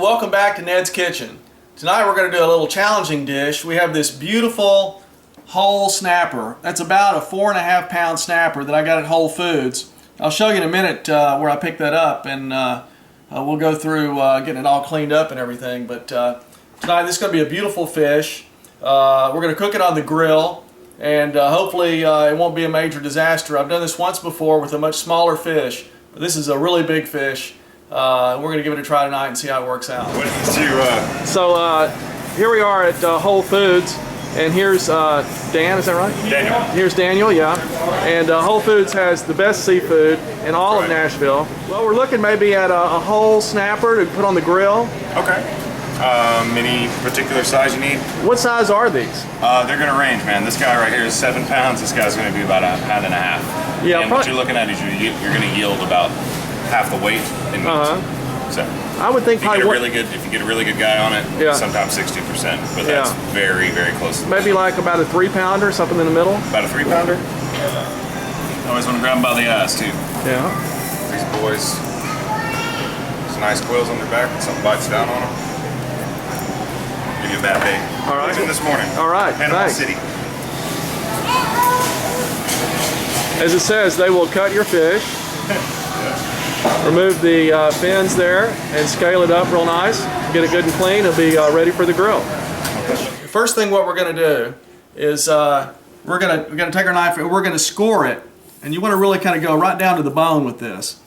Well, welcome back to Ned's Kitchen. Tonight we're going to do a little challenging dish. We have this beautiful whole snapper. That's about a 4.5 pound snapper that I got at Whole Foods. I'll show you in a minute where I picked that up, and we'll go through getting it all cleaned up and everything. But tonight this is going to be a beautiful fish. We're going to cook it on the grill, and hopefully it won't be a major disaster. I've done this once before with a much smaller fish, but this is a really big fish. We're going to give it a try tonight and see how it works out. What did you, So here we are at Whole Foods, and here's Dan, is that right? Daniel. Here's Daniel, yeah. And Whole Foods has the best seafood in all of Nashville. Well, we're looking maybe at a whole snapper to put on the grill. Okay. Any particular size you need? What size are these? They're going to range, man. This guy right here is 7 pounds. This guy's going to be about 1.5 pounds. Yeah, and what you're looking at is you're going to yield about half the weight in meat. So I would think if you get a really good guy on it, yeah, sometimes 60%, but that's very, very close. Maybe like about a 3 pounder, something in the middle. About a 3 pounder. Always want to grab them by the eyes too. Yeah. These boys, some nice quills on their back, and something bites down on them. Give you that big. All right. Even this morning. All right. Panama Thanks. City. As it says, they will cut your fish. Remove the fins there and scale it up real nice. Get it good and clean. It'll be ready for the grill. First thing what we're going to do is we're going to take our knife and we're going to score it. And you want to really kind of go right down to the bone with this.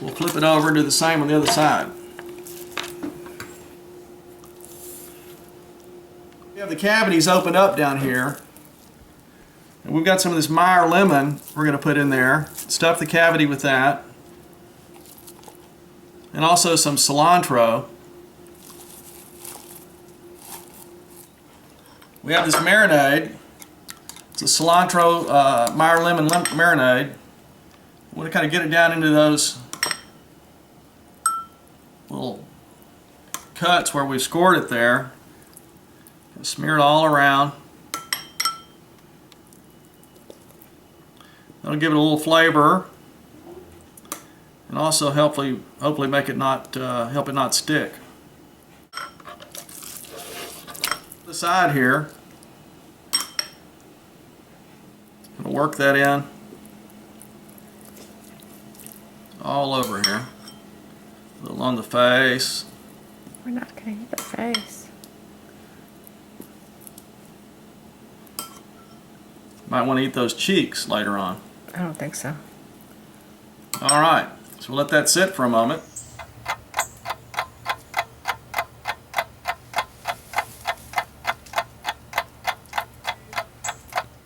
We'll flip it over and do the same on the other side. We have the cavities opened up down here, and we've got some of this Meyer lemon we're going to put in there. Stuff the cavity with that, and also some cilantro. We have this marinade. It's a cilantro Meyer lemon marinade. We want to kind of get it down into those little cuts where we scored it there. Smear it all around. That'll give it a little flavor, and also hopefully make it not help it not stick. The side here, gonna work that in all over here. A little on the face. We're not gonna eat the face. Might want to eat those cheeks later on. I don't think so. All right, so we'll let that sit for a moment.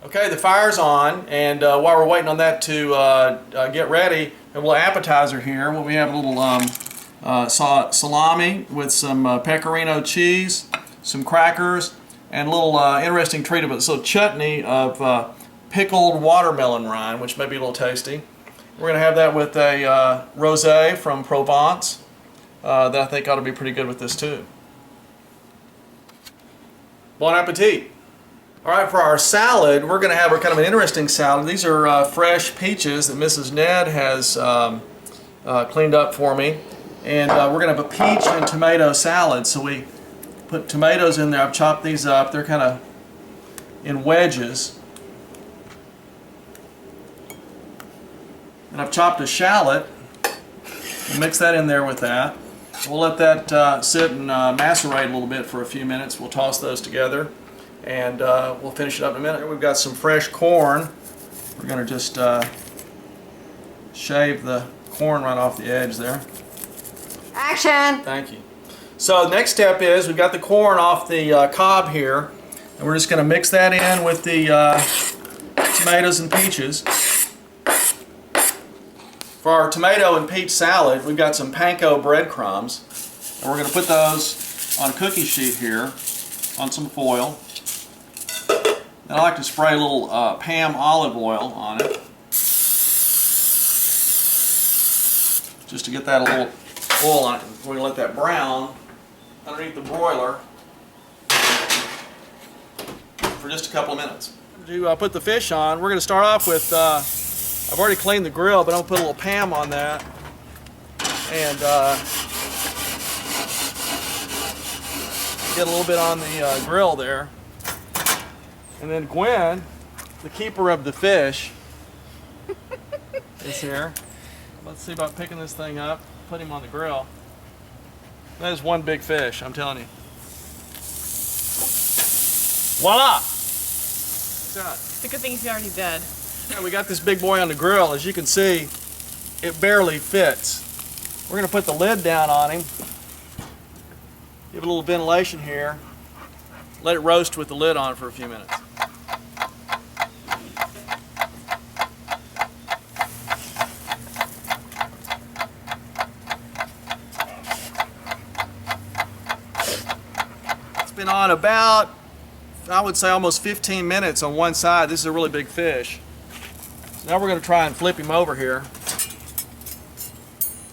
Okay, the fire's on, and while we're waiting on that to get ready, a little appetizer here. Well, we have a little salami with some pecorino cheese, some crackers, and a little interesting treat of it. So chutney of pickled watermelon rind, which may be a little tasty. We're going to have that with a rosé from Provence that I think ought to be pretty good with this too. Bon appetit! All right, for our salad, we're going to have a kind of an interesting salad. These are fresh peaches that Mrs. Ned has cleaned up for me. And we're going to have a peach and tomato salad. So we put tomatoes in there. I've chopped these up. They're kind of in wedges. And I've chopped a shallot. We'll mix that in there with that. We'll let that sit and macerate a little bit for a few minutes. We'll toss those together, and we'll finish it up in a minute. We've got some fresh corn. We're going to just shave the corn right off the edge there. Action! Thank you. So the next step is we've got the corn off the cob here, and we're just going to mix that in with the tomatoes and peaches. For our tomato and peach salad, we've got some panko breadcrumbs, and we're going to put those on a cookie sheet here on some foil. And I like to spray a little Pam olive oil on it, just to get that a little oil on it. We're going to let that brown underneath the broiler for just a couple of minutes. To put the fish on, we're going to start off with, I've already cleaned the grill, but I'm going to put a little Pam on that. And get a little bit on the grill there. And then Gwen, the keeper of the fish, is here. Let's see about picking this thing up, put him on the grill. That is one big fish, I'm telling you. Voila! What's that? It's a good thing he's already dead. Yeah, we got this big boy on the grill. As you can see, it barely fits. We're going to put the lid down on him. Give it a little ventilation here. Let it roast with the lid on for a few minutes. It's been on about, I would say, almost 15 minutes on one side. This is a really big fish. So now we're going to try and flip him over here.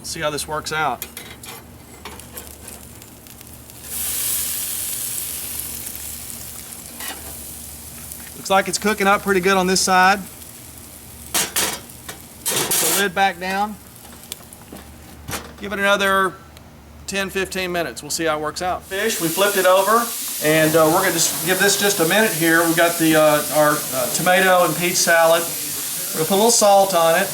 See how this works out. Looks like it's cooking up pretty good on this side. Put the lid back down. Give it another 10-15 minutes. We'll see how it works out. Fish, we flipped it over, and we're going to just give this just a minute here. We've got the our tomato and peach salad. We're going to put a little salt on it.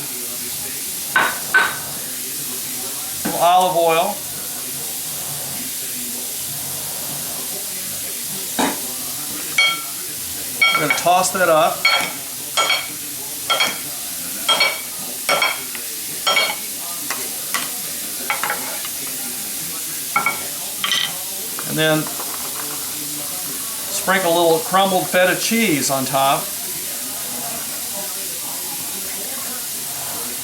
A little olive oil. We're going to toss that up. And then sprinkle a little crumbled feta cheese on top.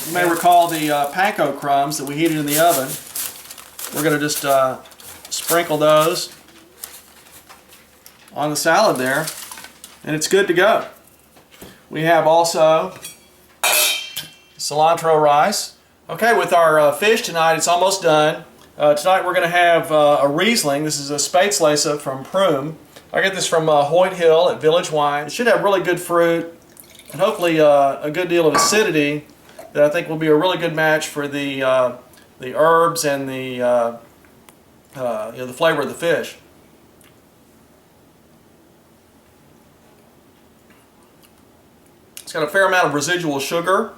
You may recall the panko crumbs that we heated in the oven. We're going to just sprinkle those on the salad there, and it's good to go. We have also cilantro rice. Okay, with our fish tonight, it's almost done. Tonight we're going to have a Riesling. This is a Spätzle from Prüm. I get this from Hoyt Hill at Village Wine. It should have really good fruit and hopefully a good deal of acidity that I think will be a really good match for the herbs and the the flavor of the fish. It's got a fair amount of residual sugar.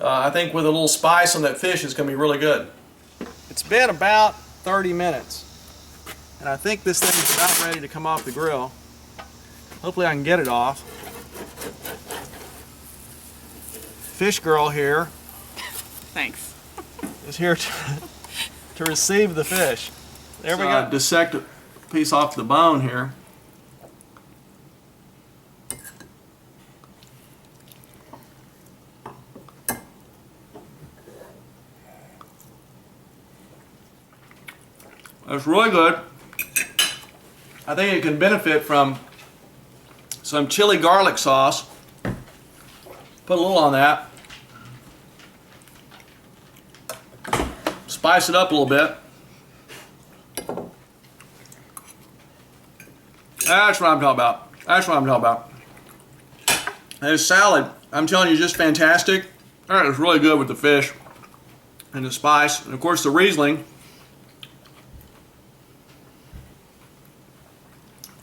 I think with a little spice on that fish, it's going to be really good. It's been about 30 minutes, and I think this thing's about ready to come off the grill. Hopefully I can get it off. Fish girl here Thanks. is here to receive the fish. There we go. Dissect a piece off the bone here. It's really good. I think it can benefit from some chili garlic sauce. Put a little on that. Spice it up a little bit. That's what I'm talking about. That's what I'm talking about. And this salad, I'm telling you, just fantastic. That is really good with the fish and the spice. And of course the Riesling.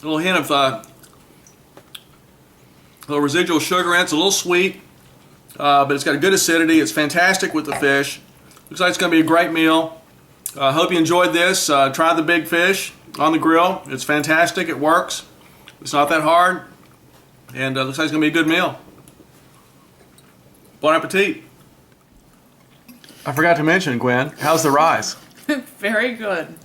A little hint of a little residual sugar in it. It's a little sweet, but it's got a good acidity. It's fantastic with the fish. Looks like it's going to be a great meal. Hope you enjoyed this. Try the big fish on the grill. It's fantastic. It works. It's not that hard. And looks like it's going to be a good meal. Bon appetit. I forgot to mention, Gwen, how's the rice? Very good.